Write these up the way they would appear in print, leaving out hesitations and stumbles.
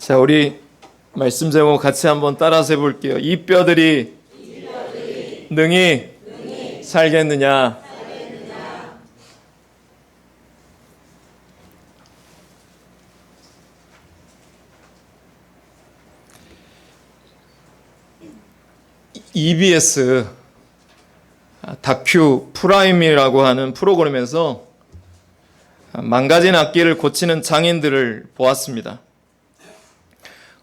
자, 우리 말씀 제목 같이 한번 따라서 해볼게요. 이 뼈들이 능히 살겠느냐? EBS 다큐 프라임이라고 하는 프로그램에서 망가진 악기를 고치는 장인들을 보았습니다.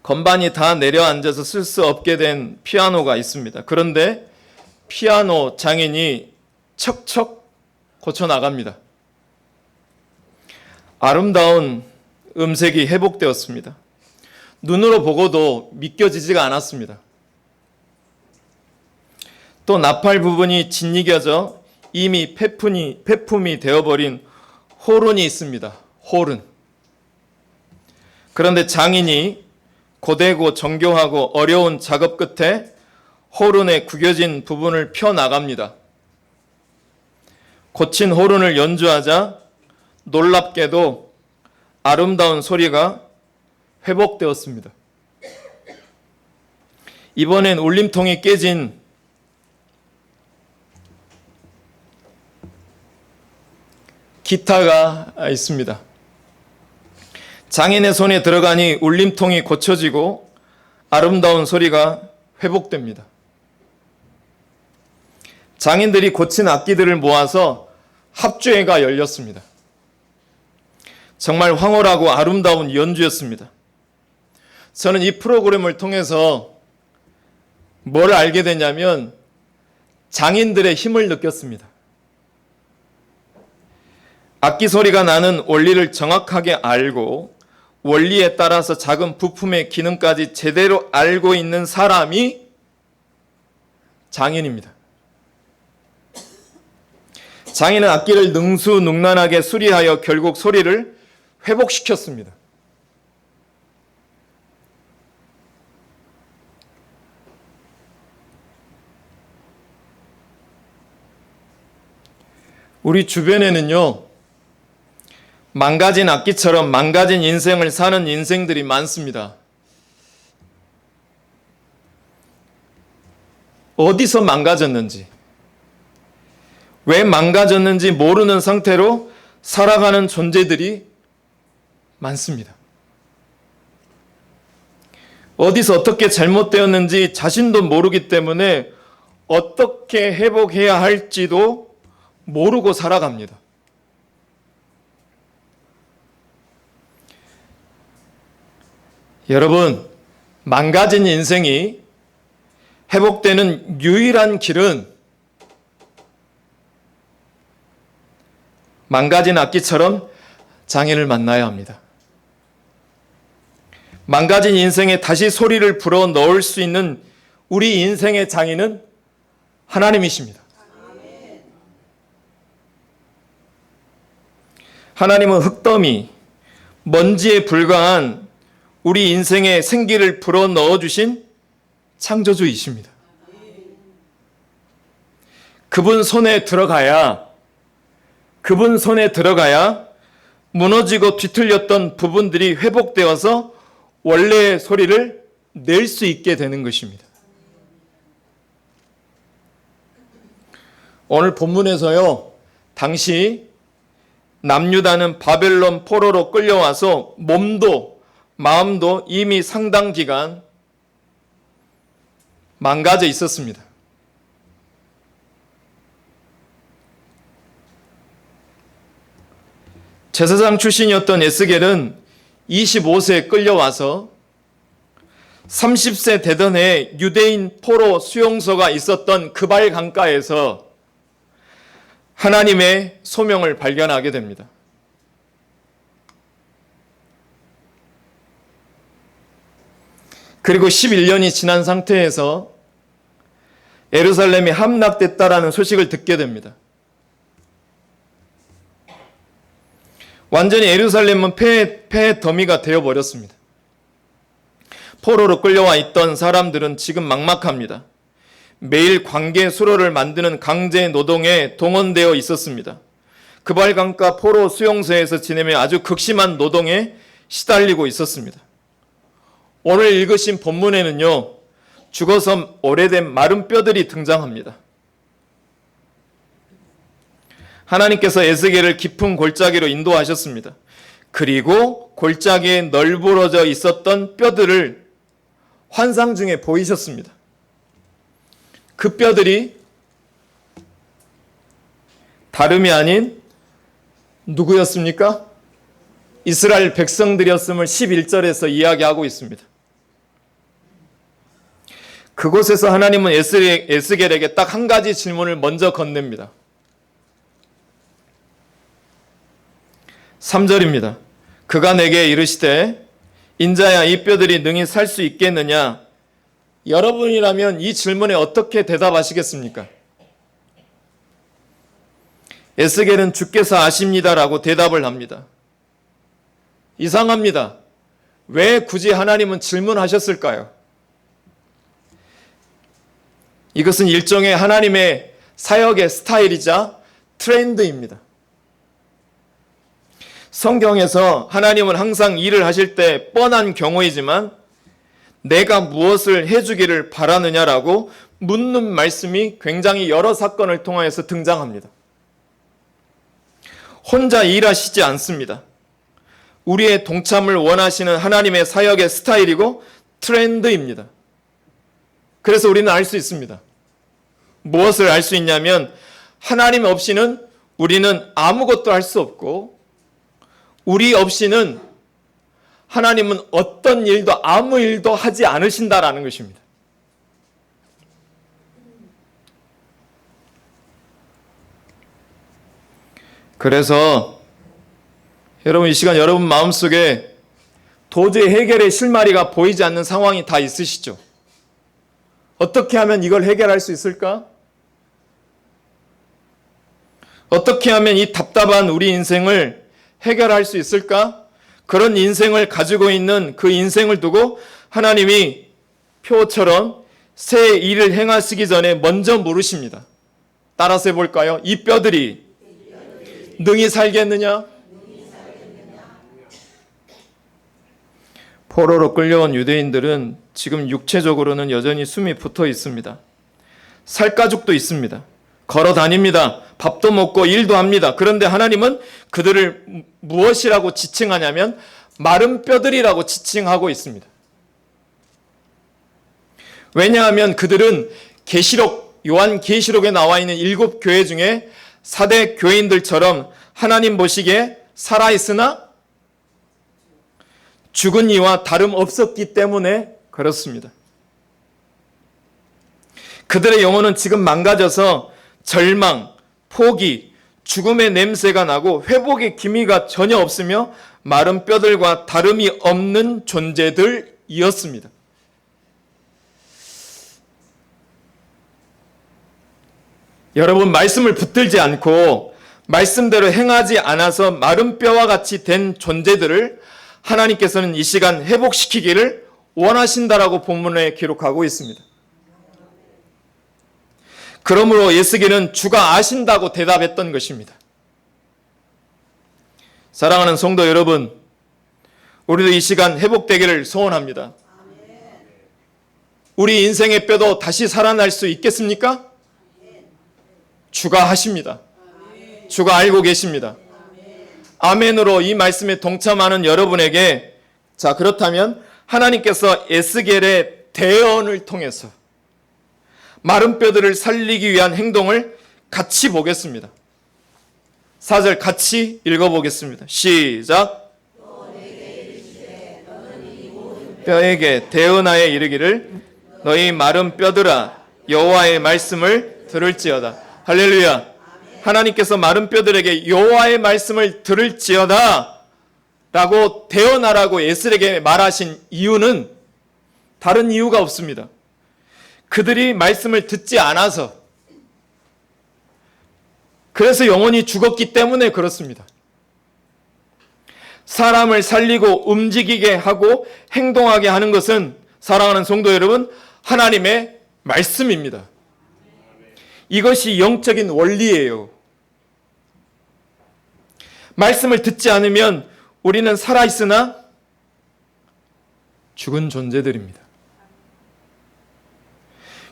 건반이 다 내려앉아서 쓸 수 없게 된 피아노가 있습니다. 그런데 피아노 장인이 척척 고쳐나갑니다. 아름다운 음색이 회복되었습니다. 눈으로 보고도 믿겨지지가 않았습니다. 또 나팔 부분이 짓이겨져 이미 폐품이 되어버린 호른이 있습니다. 호른. 그런데 장인이 고되고 정교하고 어려운 작업 끝에 호른의 구겨진 부분을 펴나갑니다. 고친 호른을 연주하자 놀랍게도 아름다운 소리가 회복되었습니다. 이번엔 울림통이 깨진 기타가 있습니다. 장인의 손에 들어가니 울림통이 고쳐지고 아름다운 소리가 회복됩니다. 장인들이 고친 악기들을 모아서 합주회가 열렸습니다. 정말 황홀하고 아름다운 연주였습니다. 저는 이 프로그램을 통해서 뭘 알게 됐냐면 장인들의 힘을 느꼈습니다. 악기 소리가 나는 원리를 정확하게 알고 원리에 따라서 작은 부품의 기능까지 제대로 알고 있는 사람이 장인입니다. 장인은 악기를 능수능란하게 수리하여 결국 소리를 회복시켰습니다. 우리 주변에는요, 망가진 악기처럼 망가진 인생을 사는 인생들이 많습니다. 어디서 망가졌는지, 왜 망가졌는지 모르는 상태로 살아가는 존재들이 많습니다. 어디서 어떻게 잘못되었는지 자신도 모르기 때문에 어떻게 회복해야 할지도 모르고 살아갑니다. 여러분, 망가진 인생이 회복되는 유일한 길은 망가진 악기처럼 장인을 만나야 합니다. 망가진 인생에 다시 소리를 불어 넣을 수 있는 우리 인생의 장인은 하나님이십니다. 하나님은 흙더미, 먼지에 불과한 우리 인생에 생기를 불어 넣어주신 창조주이십니다. 그분 손에 들어가야 무너지고 뒤틀렸던 부분들이 회복되어서 원래의 소리를 낼 수 있게 되는 것입니다. 오늘 본문에서요, 당시 남유다는 바벨론 포로로 끌려와서 몸도 마음도 이미 상당 기간 망가져 있었습니다. 제사장 출신이었던 에스겔은 25세에 끌려와서 30세 되던 해 유대인 포로 수용소가 있었던 그발 강가에서 하나님의 소명을 발견하게 됩니다. 그리고 11년이 지난 상태에서 예루살렘이 함락됐다라는 소식을 듣게 됩니다. 완전히 예루살렘은 폐의 더미가 되어버렸습니다. 포로로 끌려와 있던 사람들은 지금 막막합니다. 매일 관계 수로를 만드는 강제 노동에 동원되어 있었습니다. 그발 강가 포로 수용소에서 지내며 아주 극심한 노동에 시달리고 있었습니다. 오늘 읽으신 본문에는요, 죽어서 오래된 마른 뼈들이 등장합니다. 하나님께서 에스겔을 깊은 골짜기로 인도하셨습니다. 그리고 골짜기에 널브러져 있었던 뼈들을 환상 중에 보이셨습니다. 그 뼈들이 다름이 아닌 누구였습니까? 이스라엘 백성들이었음을 11절에서 이야기하고 있습니다. 그곳에서 하나님은 에스겔에게 딱 한 가지 질문을 먼저 건넵니다. 3절입니다. 그가 내게 이르시되 인자야 이 뼈들이 능히 살 수 있겠느냐? 여러분이라면 이 질문에 어떻게 대답하시겠습니까? 에스겔은 주께서 아십니다라고 대답을 합니다. 이상합니다. 왜 굳이 하나님은 질문하셨을까요? 이것은 일종의 하나님의 사역의 스타일이자 트렌드입니다. 성경에서 하나님은 항상 일을 하실 때 뻔한 경우이지만 내가 무엇을 해주기를 바라느냐라고 묻는 말씀이 굉장히 여러 사건을 통하여서 등장합니다. 혼자 일하시지 않습니다. 우리의 동참을 원하시는 하나님의 사역의 스타일이고 트렌드입니다. 그래서 우리는 알 수 있습니다. 무엇을 알 수 있냐면 하나님 없이는 우리는 아무것도 할 수 없고 우리 없이는 하나님은 어떤 일도 아무 일도 하지 않으신다라는 것입니다. 그래서 여러분 이 시간 여러분 마음속에 도저히 해결의 실마리가 보이지 않는 상황이 다 있으시죠? 어떻게 하면 이걸 해결할 수 있을까? 어떻게 하면 이 답답한 우리 인생을 해결할 수 있을까? 그런 인생을 가지고 있는 그 인생을 두고 하나님이 표처럼 새 일을 행하시기 전에 먼저 물으십니다. 따라서 해볼까요? 이 뼈들이 능히 살겠느냐? 포로로 끌려온 유대인들은 지금 육체적으로는 여전히 숨이 붙어 있습니다. 살가죽도 있습니다. 걸어 다닙니다. 밥도 먹고 일도 합니다. 그런데 하나님은 그들을 무엇이라고 지칭하냐면 마른 뼈들이라고 지칭하고 있습니다. 왜냐하면 그들은 요한 계시록에 나와 있는 7 교회 중에 4대 교인들처럼 하나님 보시기에 살아있으나 죽은 이와 다름없었기 때문에 그렇습니다. 그들의 영혼은 지금 망가져서 절망, 포기, 죽음의 냄새가 나고 회복의 기미가 전혀 없으며 마른 뼈들과 다름이 없는 존재들이었습니다. 여러분 말씀을 붙들지 않고 말씀대로 행하지 않아서 마른 뼈와 같이 된 존재들을 하나님께서는 이 시간 회복시키기를 원하신다라고 본문에 기록하고 있습니다. 그러므로 에스겔은 주가 아신다고 대답했던 것입니다. 사랑하는 성도 여러분, 우리도 이 시간 회복되기를 소원합니다. 우리 인생의 뼈도 다시 살아날 수 있겠습니까? 주가 하십니다. 주가 알고 계십니다. 아멘으로 이 말씀에 동참하는 여러분에게 자 그렇다면 하나님께서 에스겔의 대언을 통해서 마른 뼈들을 살리기 위한 행동을 같이 보겠습니다. 4절 같이 읽어보겠습니다. 시작. 뼈에게 대언하여 이르기를 너희 마른 뼈들아 여호와의 말씀을 들을지어다. 할렐루야. 하나님께서 마른 뼈들에게 여호와의 말씀을 들을지어다 라고 대언하라고 에스겔에게 말하신 이유는 다른 이유가 없습니다. 그들이 말씀을 듣지 않아서 그래서 영혼이 죽었기 때문에 그렇습니다. 사람을 살리고 움직이게 하고 행동하게 하는 것은 사랑하는 성도 여러분 하나님의 말씀입니다. 이것이 영적인 원리예요. 말씀을 듣지 않으면 우리는 살아있으나 죽은 존재들입니다.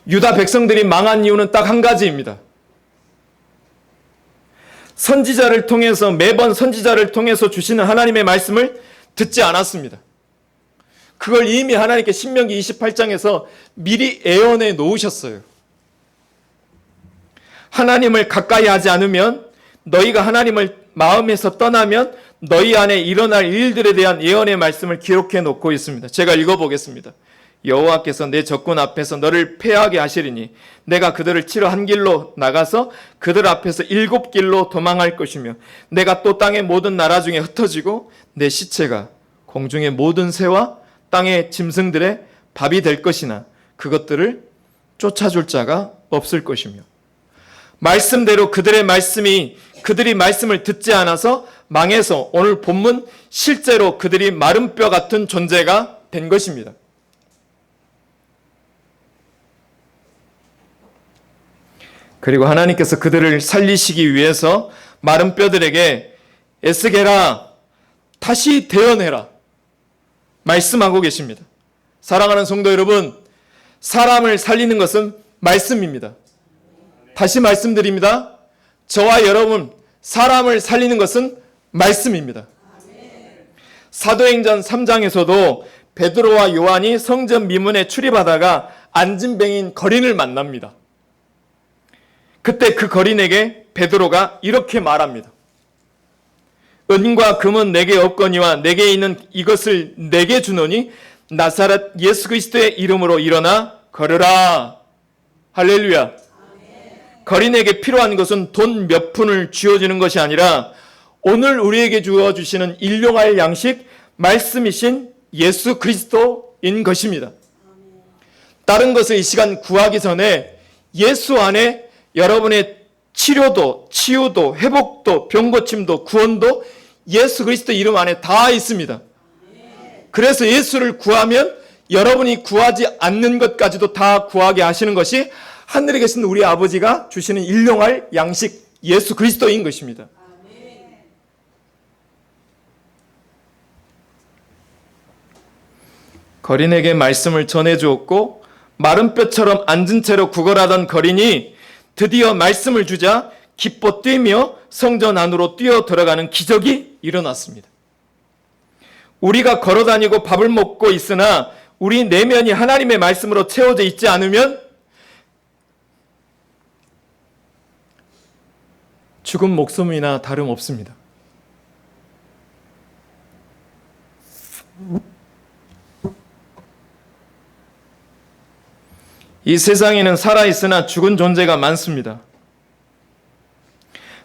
유다 백성들이 망한 이유는 딱 한 가지입니다. 선지자를 통해서, 매번 선지자를 통해서 주시는 하나님의 말씀을 듣지 않았습니다. 그걸 이미 하나님께 신명기 28장에서 미리 예언해 놓으셨어요. 하나님을 가까이 하지 않으면, 너희가 하나님을 마음에서 떠나면 너희 안에 일어날 일들에 대한 예언의 말씀을 기록해 놓고 있습니다. 제가 읽어보겠습니다. 여호와께서 내 적군 앞에서 너를 패하게 하시리니 내가 그들을 치러 한 길로 나가서 그들 앞에서 7길로 도망할 것이며 내가 또 땅의 모든 나라 중에 흩어지고 내 시체가 공중의 모든 새와 땅의 짐승들의 밥이 될 것이나 그것들을 쫓아줄 자가 없을 것이며, 말씀대로 그들이 말씀을 듣지 않아서 망해서 오늘 본문 실제로 그들이 마른 뼈 같은 존재가 된 것입니다. 그리고 하나님께서 그들을 살리시기 위해서 마른 뼈들에게 애쓰게라, 다시 대언해라 말씀하고 계십니다. 사랑하는 성도 여러분, 사람을 살리는 것은 말씀입니다. 다시 말씀드립니다. 저와 여러분, 사람을 살리는 것은 말씀입니다. 사도행전 3장에서도 베드로와 요한이 성전 미문에 출입하다가 안진뱅인 거린을 만납니다. 그때 그 거린에게 베드로가 이렇게 말합니다. 은과 금은 내게 없거니와 내게 있는 이것을 내게 주노니 나사렛 예수 그리스도의 이름으로 일어나 걸으라. 할렐루야. 거린에게 필요한 것은 돈 몇 푼을 쥐어주는 것이 아니라 오늘 우리에게 주어주시는 일용할 양식, 말씀이신 예수 그리스도인 것입니다. 다른 것을 이 시간 구하기 전에 예수 안에 여러분의 치료도, 치유도, 회복도, 병고침도, 구원도 예수 그리스도 이름 안에 다 있습니다. 그래서 예수를 구하면 여러분이 구하지 않는 것까지도 다 구하게 하시는 것이 하늘에 계신 우리 아버지가 주시는 일용할 양식 예수 그리스도인 것입니다. 거린에게 말씀을 전해주었고 마른 뼈처럼 앉은 채로 구걸하던 거린이 드디어 말씀을 주자 기뻐 뛰며 성전 안으로 뛰어 들어가는 기적이 일어났습니다. 우리가 걸어다니고 밥을 먹고 있으나 우리 내면이 하나님의 말씀으로 채워져 있지 않으면 죽은 목숨이나 다름없습니다. 이 세상에는 살아있으나 죽은 존재가 많습니다.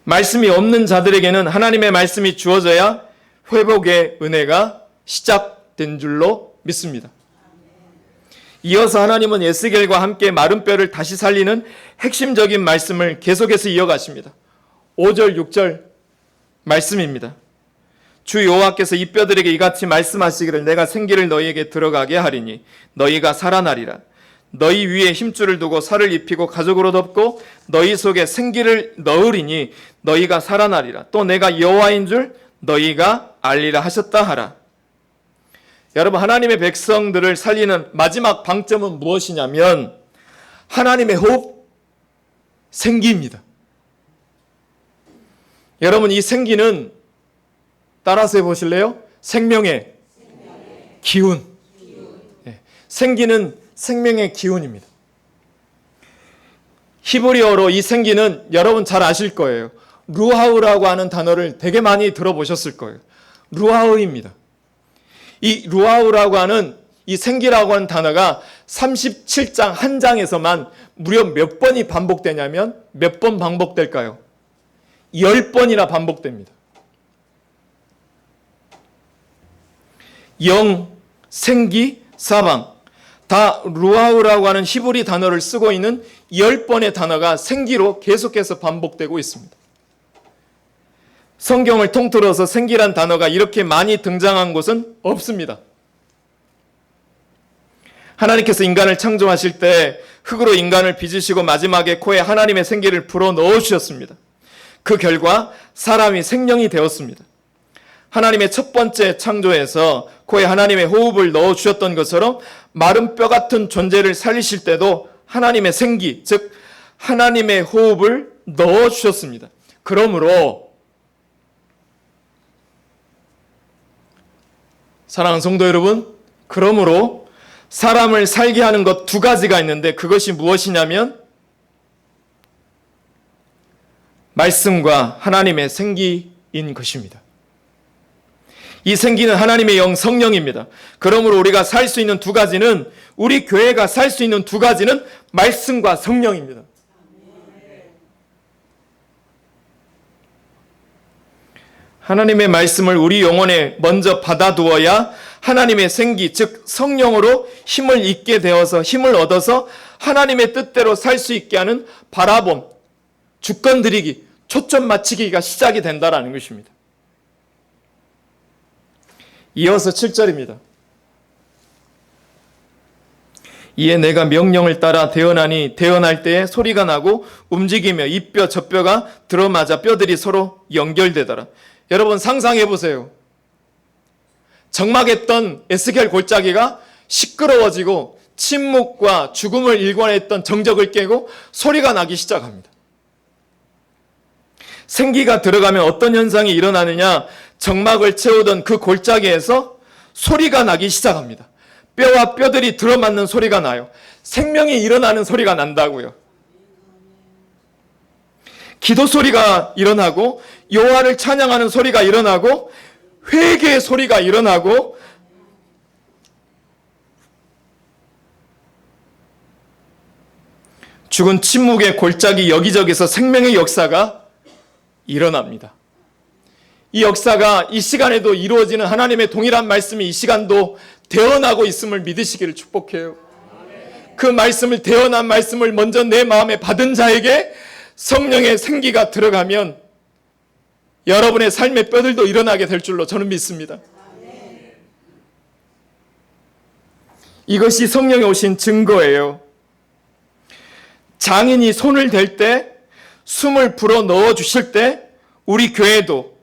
말씀이 없는 자들에게는 하나님의 말씀이 주어져야 회복의 은혜가 시작된 줄로 믿습니다. 이어서 하나님은 에스겔과 함께 마른 뼈를 다시 살리는 핵심적인 말씀을 계속해서 이어가십니다. 5절, 6절 말씀입니다. 주 여호와께서 이 뼈들에게 이같이 말씀하시기를 내가 생기를 너희에게 들어가게 하리니 너희가 살아나리라. 너희 위에 힘줄을 두고 살을 입히고 가죽으로 덮고 너희 속에 생기를 넣으리니 너희가 살아나리라. 또 내가 여호와인 줄 너희가 알리라 하셨다 하라. 여러분, 하나님의 백성들을 살리는 마지막 방점은 무엇이냐면 하나님의 호흡, 생기입니다. 여러분, 이 생기는 따라서 해보실래요? 생명의 기운. 생기는 생명의 기운입니다. 히브리어로 이 생기는 여러분 잘 아실 거예요. 루하우라고 하는 단어를 되게 많이 들어보셨을 거예요. 루하우입니다. 이 루하우라고 하는 이 생기라고 하는 단어가 37장 한 장에서만 무려 몇 번이 반복되냐면 몇 번 반복될까요? 10번이나 반복됩니다. 영, 생기, 사방 다 루하우라고 하는 히브리 단어를 쓰고 있는 10번의 단어가 생기로 계속해서 반복되고 있습니다. 성경을 통틀어서 생기란 단어가 이렇게 많이 등장한 곳은 없습니다. 하나님께서 인간을 창조하실 때 흙으로 인간을 빚으시고 마지막에 코에 하나님의 생기를 불어 넣어주셨습니다. 그 결과 사람이 생명이 되었습니다. 하나님의 첫 번째 창조에서 코에 하나님의 호흡을 넣어주셨던 것처럼 마른 뼈 같은 존재를 살리실 때도 하나님의 생기, 즉 하나님의 호흡을 넣어주셨습니다. 그러므로 사랑하는 성도 여러분, 그러므로 사람을 살게 하는 것 두 가지가 있는데 그것이 무엇이냐면 말씀과 하나님의 생기인 것입니다. 이 생기는 하나님의 영 성령입니다. 그러므로 우리가 살 수 있는 두 가지는, 우리 교회가 살 수 있는 두 가지는 말씀과 성령입니다. 하나님의 말씀을 우리 영혼에 먼저 받아두어야 하나님의 생기, 즉 성령으로 힘을 잊게 되어서 힘을 얻어서 하나님의 뜻대로 살 수 있게 하는 바라봄, 주권 드리기, 초점 맞추기가 시작이 된다라는 것입니다. 이어서 7절입니다. 이에 내가 명령을 따라 대언하니 대언할 때에 소리가 나고 움직이며 이 뼈 저 뼈가 들어맞아 뼈들이 서로 연결되더라. 여러분 상상해 보세요. 적막했던 에스겔 골짜기가 시끄러워지고 침묵과 죽음을 일관했던 정적을 깨고 소리가 나기 시작합니다. 생기가 들어가면 어떤 현상이 일어나느냐? 적막을 채우던 그 골짜기에서 소리가 나기 시작합니다. 뼈와 뼈들이 들어맞는 소리가 나요. 생명이 일어나는 소리가 난다고요. 기도 소리가 일어나고 여호와를 찬양하는 소리가 일어나고 회개의 소리가 일어나고 죽은 침묵의 골짜기 여기저기서 생명의 역사가 일어납니다. 이 역사가 이 시간에도 이루어지는 하나님의 동일한 말씀이 이 시간도 대언하고 있음을 믿으시기를 축복해요. 그 말씀을, 대언한 말씀을 먼저 내 마음에 받은 자에게 성령의 생기가 들어가면 여러분의 삶의 뼈들도 일어나게 될 줄로 저는 믿습니다. 이것이 성령이 오신 증거예요. 장인이 손을 댈 때, 숨을 불어 넣어 주실 때 우리 교회도,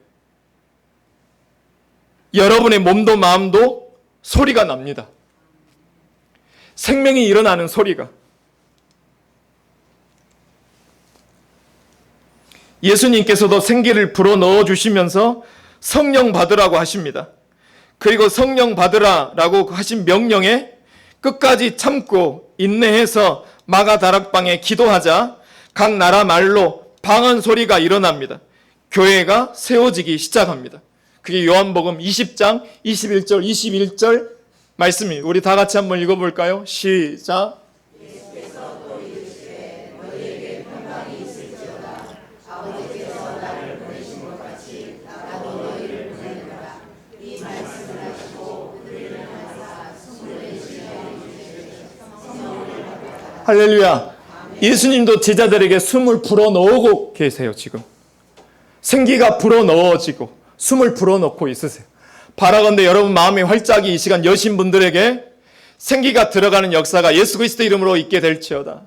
여러분의 몸도 마음도 소리가 납니다. 생명이 일어나는 소리가. 예수님께서도 생기를 불어 넣어 주시면서 성령 받으라고 하십니다. 그리고 성령 받으라라고 하신 명령에 끝까지 참고 인내해서 마가다락방에 기도하자 각 나라 말로 방언 소리가 일어납니다. 교회가 세워지기 시작합니다. 그게 요한복음 20장 21절 21절 말씀입니다. 우리 다 같이 한번 읽어볼까요? 시작. 할렐루야. 예수님도 제자들에게 숨을 불어넣고 계세요. 지금 생기가 불어넣어지고 숨을 불어넣고 있으세요. 바라건대 여러분 마음의 활짝이 이 시간 여신 분들에게 생기가 들어가는 역사가 예수 그리스도 이름으로 있게 될지어다.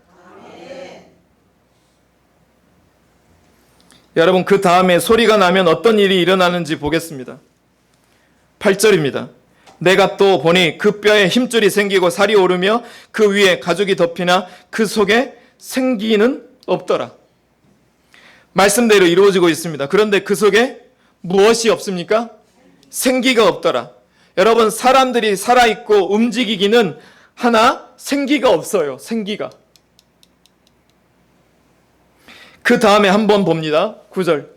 여러분 그 다음에 소리가 나면 어떤 일이 일어나는지 보겠습니다. 8절입니다. 내가 또 보니 그 뼈에 힘줄이 생기고 살이 오르며 그 위에 가죽이 덮이나 그 속에 생기는 없더라. 말씀대로 이루어지고 있습니다. 그런데 그 속에 무엇이 없습니까? 생기가 없더라. 여러분 사람들이 살아있고 움직이기는 하나 생기가 없어요. 생기가. 그 다음에 한번 봅니다. 9절.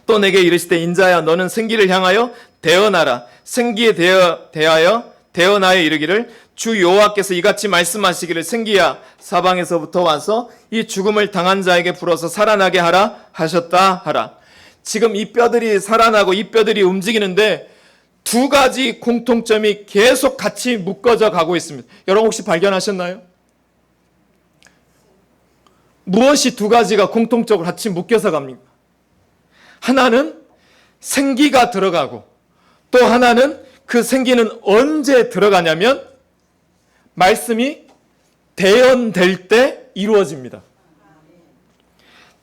또 내게 이르시되 인자야 너는 생기를 향하여 대언하라. 생기에 대하여 대언하여 이르기를 주 여호와께서 이같이 말씀하시기를 생기야 사방에서부터 와서 이 죽음을 당한 자에게 불어서 살아나게 하라 하셨다 하라. 지금 이 뼈들이 살아나고 이 뼈들이 움직이는데 두 가지 공통점이 계속 같이 묶어져 가고 있습니다. 여러분 혹시 발견하셨나요? 무엇이 두 가지가 공통적으로 같이 묶여서 갑니까? 하나는 생기가 들어가고 또 하나는 그 생기는 언제 들어가냐면 말씀이 대언될 때 이루어집니다.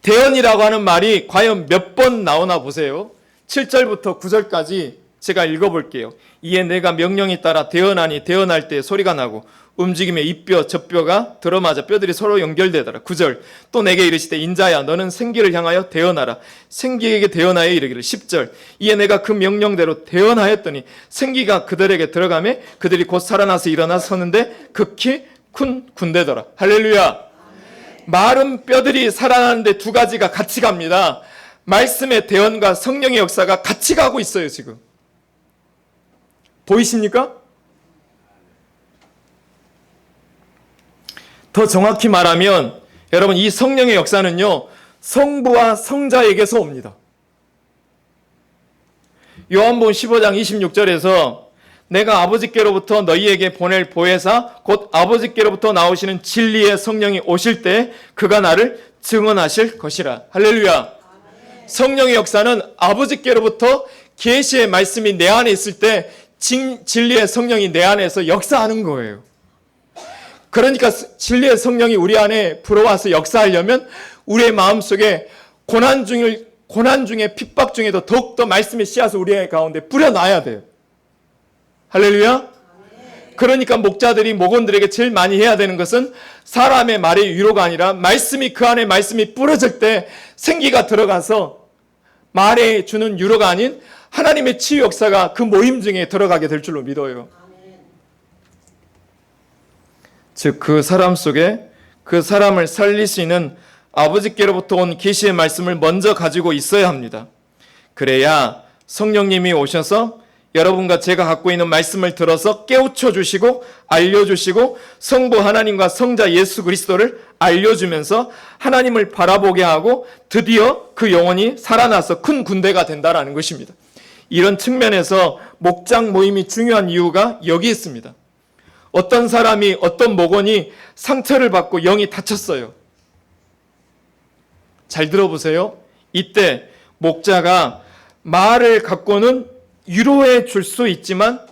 대언이라고 하는 말이 과연 몇 번 나오나 보세요. 7절부터 9절까지 제가 읽어볼게요. 이에 내가 명령에 따라 대언하니 대언할 때 소리가 나고 움직임에 이 뼈 저 뼈가 들어맞아 뼈들이 서로 연결되더라. 9절 또 내게 이르시되 인자야 너는 생기를 향하여 대언하라. 생기에게 대언하여 이르기를. 10절 이에 내가 그 명령대로 대언하였더니 생기가 그들에게 들어가매 그들이 곧 살아나서 일어나 서는데 극히 큰 군대더라. 할렐루야. 마른 뼈들이 살아나는데 두 가지가 같이 갑니다. 말씀의 대언과 성령의 역사가 같이 가고 있어요. 지금 보이십니까? 더 정확히 말하면 여러분 이 성령의 역사는요 성부와 성자에게서 옵니다. 요한복음 15장 26절에서 내가 아버지께로부터 너희에게 보낼 보혜사 곧 아버지께로부터 나오시는 진리의 성령이 오실 때 그가 나를 증언하실 것이라. 할렐루야. 성령의 역사는 아버지께로부터 계시의 말씀이 내 안에 있을 때 진리의 성령이 내 안에서 역사하는 거예요. 그러니까 진리의 성령이 우리 안에 불어와서 역사하려면 우리의 마음속에 고난 중에 핍박 중에도 더욱더 말씀의 씨앗을 우리 가운데 뿌려놔야 돼요. 할렐루야. 그러니까 목자들이 목원들에게 제일 많이 해야 되는 것은 사람의 말의 위로가 아니라 말씀이 그 안에 말씀이 뿌려질 때 생기가 들어가서 말에 주는 위로가 아닌 하나님의 치유 역사가 그 모임 중에 들어가게 될 줄로 믿어요. 즉 그 사람 속에 그 사람을 살릴 수 있는 아버지께로부터 온 계시의 말씀을 먼저 가지고 있어야 합니다. 그래야 성령님이 오셔서 여러분과 제가 갖고 있는 말씀을 들어서 깨우쳐 주시고 알려주시고 성부 하나님과 성자 예수 그리스도를 알려주면서 하나님을 바라보게 하고 드디어 그 영혼이 살아나서 큰 군대가 된다는 것입니다. 이런 측면에서 목장 모임이 중요한 이유가 여기 있습니다. 어떤 사람이 어떤 목원이 상처를 받고 영이 다쳤어요. 잘 들어보세요. 이때 목자가 말을 갖고는 위로해 줄 수 있지만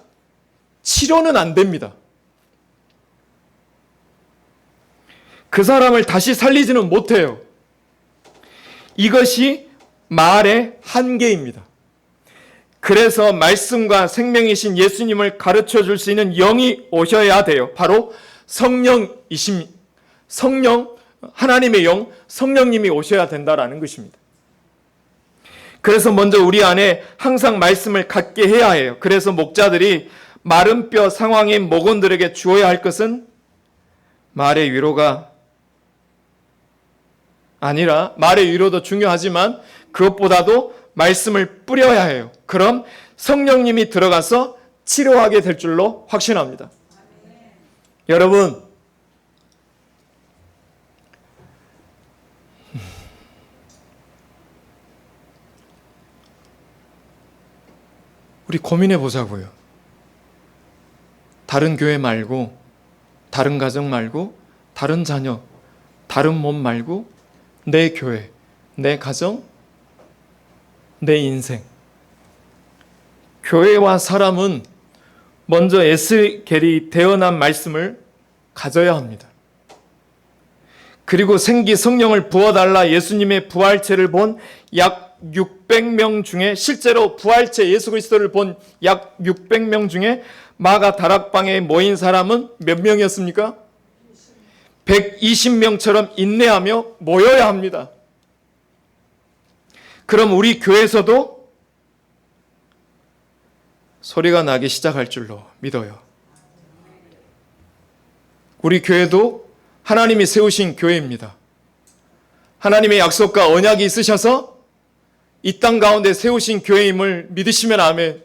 치료는 안 됩니다. 그 사람을 다시 살리지는 못해요. 이것이 말의 한계입니다. 그래서 말씀과 생명이신 예수님을 가르쳐 줄 수 있는 영이 오셔야 돼요. 바로 하나님의 영, 성령님이 오셔야 된다라는 것입니다. 그래서 먼저 우리 안에 항상 말씀을 갖게 해야 해요. 그래서 목자들이 마른 뼈 상황인 목원들에게 주어야 할 것은 말의 위로가 아니라 말의 위로도 중요하지만 그것보다도 말씀을 뿌려야 해요. 그럼 성령님이 들어가서 치료하게 될 줄로 확신합니다. 여러분, 우리 고민해 보자고요. 다른 교회 말고, 다른 가정 말고, 다른 자녀, 다른 몸 말고 내 교회, 내 가정, 내 인생. 교회와 사람은 먼저 에스겔이 대언한 말씀을 가져야 합니다. 그리고 생기 성령을 부어달라 예수님의 부활체를 본 약 600명 중에 실제로 부활체 예수 그리스도를 본 약 600명 중에 마가 다락방에 모인 사람은 몇 명이었습니까? 120명처럼 인내하며 모여야 합니다. 그럼 우리 교회에서도 소리가 나기 시작할 줄로 믿어요. 우리 교회도 하나님이 세우신 교회입니다. 하나님의 약속과 언약이 있으셔서 이 땅 가운데 세우신 교회임을 믿으시면 아멘.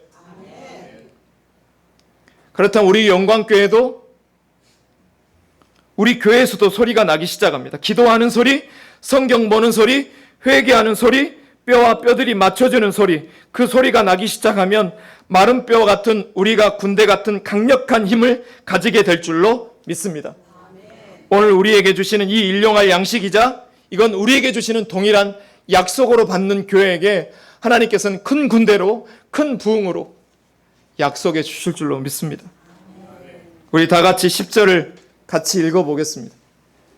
그렇다면 우리 영광교회도 우리 교회에서도 소리가 나기 시작합니다. 기도하는 소리, 성경 보는 소리, 회개하는 소리, 뼈와 뼈들이 맞춰주는 소리, 그 소리가 나기 시작하면 마른 뼈 같은 우리가 군대 같은 강력한 힘을 가지게 될 줄로 믿습니다. 오늘 우리에게 주시는 이 일용할 양식이자 이건 우리에게 주시는 동일한 약속으로 받는 교회에게 하나님께서는 큰 군대로 큰 부흥으로 약속해 주실 줄로 믿습니다. 우리 다 같이 10절을 같이 읽어보겠습니다.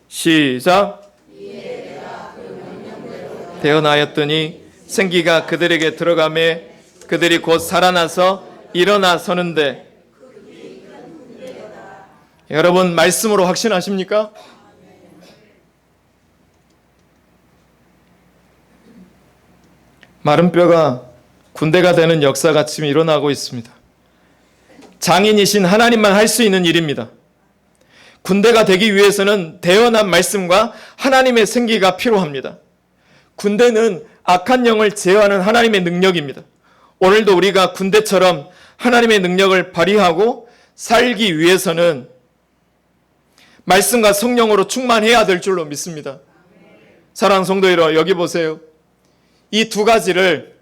시작. 대언하였더니 생기가 그들에게 들어가매 그들이 곧 살아나서 일어나 서는데. 여러분, 말씀으로 확신하십니까? 마른 뼈가 군대가 되는 역사가 지금 일어나고 있습니다. 장인이신 하나님만 할 수 있는 일입니다. 군대가 되기 위해서는 대언한 말씀과 하나님의 생기가 필요합니다. 군대는 악한 영을 제어하는 하나님의 능력입니다. 오늘도 우리가 군대처럼 하나님의 능력을 발휘하고 살기 위해서는 말씀과 성령으로 충만해야 될 줄로 믿습니다. 사랑하는 성도 여러분, 여기 보세요. 이 두 가지를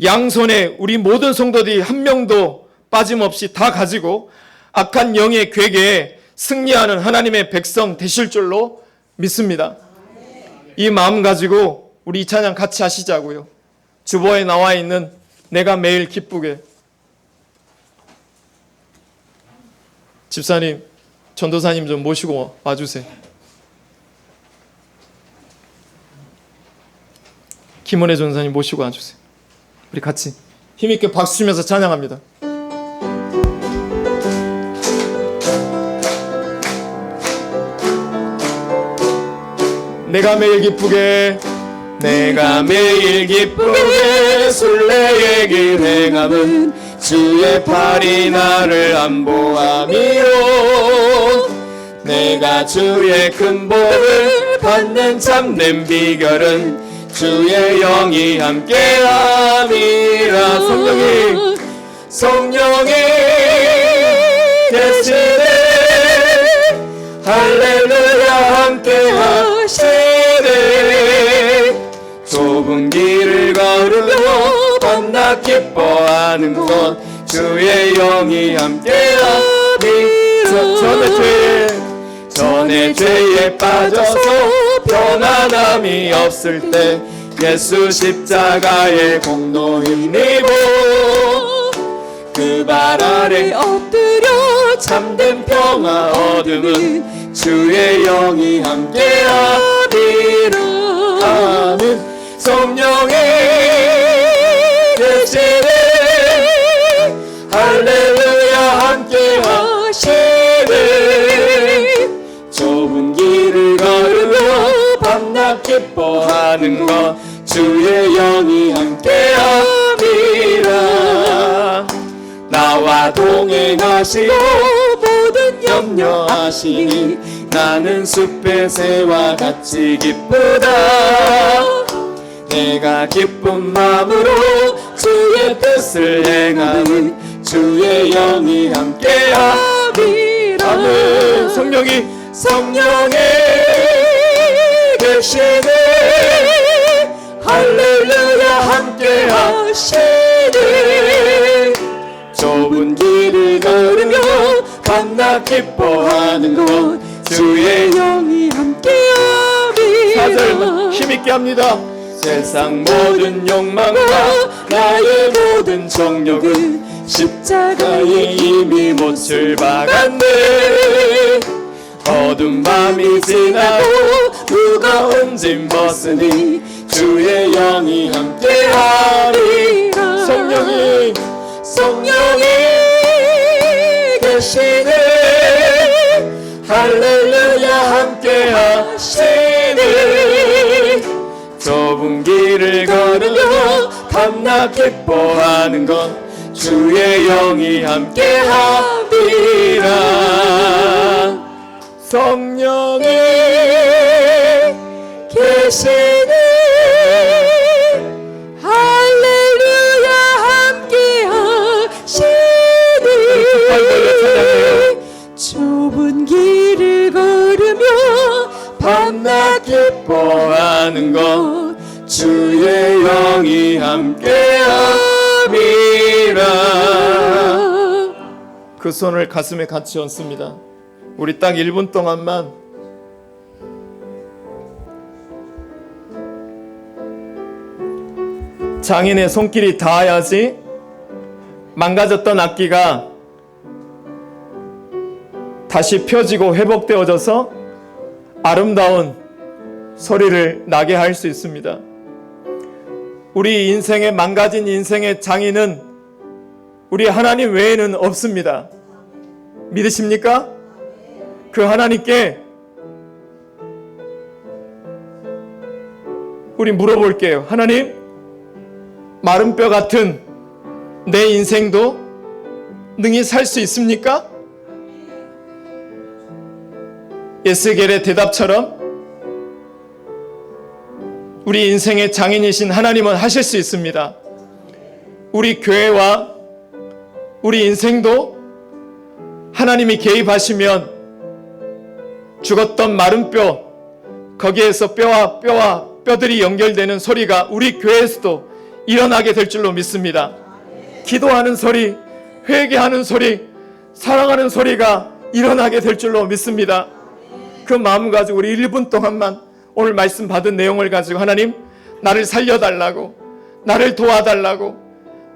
양손에 우리 모든 성도들이 한 명도 빠짐없이 다 가지고 악한 영의 괴계에 승리하는 하나님의 백성 되실 줄로 믿습니다. 이 마음 가지고 우리 이 찬양 같이 하시자고요. 주보에 나와 있는 내가 매일 기쁘게. 집사님, 전도사님 좀 모시고 와주세요. 김원혜 전사님 모시고 와주세요. 우리 같이 힘있게 박수 치면서 찬양합니다. 내가 매일 기쁘게, 내가 매일 기쁘게 순례의 길 행함은 주의 팔이 나를 안보함이요. 내가 주의 큰 복을 받는 참된 비결은 주의 영이 함께함이라. 성령이 계시네. 할렐루야 함께하시네. 좁은 길을 걸으며 밤낮 기뻐하는 것 주의 영이 함께함이라. 전에 죄에 빠져서 편안함이 없을 때 예수 십자가의 공로 힘입어 그 발 아래 엎드려 참된 평화 얻음은 주의 영이 함께하리라. 아멘. 성령이 계시네. 할렐루야 함께하시네. 좁은 길을 걸으며 밤낮 기뻐하는 것 주의 영이 함께함이라. 나와 동행하시고 모든 염려하시니 나는 숲의 새와 같이 기쁘다. 내가 기쁜 마음으로 주의 뜻을 행함은 주의 영이 함께함이라. 아멘. 성령이 계시네. 할렐루야 함께하시네. 좁은 길을 걸으며 밤낮 기뻐하는 것 주의 영이 함께함이라. 4절 힘있게 합니다. 세상 모든 욕망과 나의 모든 정욕은 십자가에 이미 못을 박았네. 어두운 밤이 지나고 무거운 짐 벗으니 주의 영이 함께하리라. 성령이 계시네. 할렐루야 함께하시네. 좁은 길을 걸으며 밤낮 기뻐하는 것 주의 영이 함께하리라. 성령이 계시네. 할렐루야 함께하시네. 좁은 길을 걸으며 밤낮 기뻐하는 것 주의 영이 함께함이라. 그 손을 가슴에 같이 얹습니다. 우리 딱 1분 동안만 장인의 손길이 닿아야지 망가졌던 악기가 다시 펴지고 회복되어져서 아름다운 소리를 나게 할 수 있습니다. 우리 인생의 망가진 인생의 장인은 우리 하나님 외에는 없습니다. 믿으십니까? 그 하나님께 우리 물어볼게요. 하나님, 마른 뼈 같은 내 인생도 능히 살 수 있습니까? 에스겔의 대답처럼 우리 인생의 장인이신 하나님은 하실 수 있습니다. 우리 교회와 우리 인생도 하나님이 개입하시면 죽었던 마른 뼈, 거기에서 뼈와 뼈들이 연결되는 소리가 우리 교회에서도 일어나게 될 줄로 믿습니다. 기도하는 소리, 회개하는 소리, 사랑하는 소리가 일어나게 될 줄로 믿습니다. 그 마음 가지고 우리 1분 동안만 오늘 말씀 받은 내용을 가지고 하나님, 나를 살려달라고, 나를 도와달라고,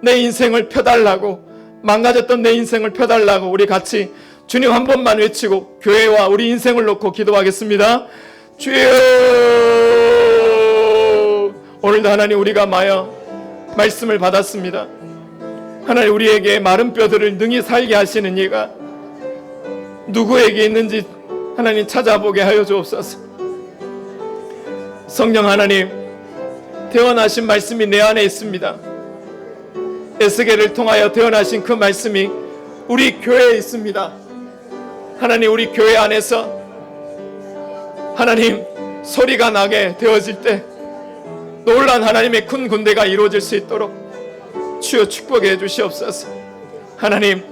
내 인생을 펴달라고, 망가졌던 내 인생을 펴달라고 우리 같이 주님 한 번만 외치고 교회와 우리 인생을 놓고 기도하겠습니다. 주여, 오늘도 하나님 우리가 말씀을 받았습니다. 하나님, 우리에게 마른 뼈들을 능히 살게 하시는 이가 누구에게 있는지 하나님 찾아보게 하여 주옵소서. 성령 하나님, 태어나신 말씀이 내 안에 있습니다. 에스겔을 통하여 태어나신 그 말씀이 우리 교회에 있습니다. 하나님, 우리 교회 안에서 하나님 소리가 나게 되어질 때 놀란 하나님의 큰 군대가 이루어질 수 있도록 주여 축복해 주시옵소서. 하나님,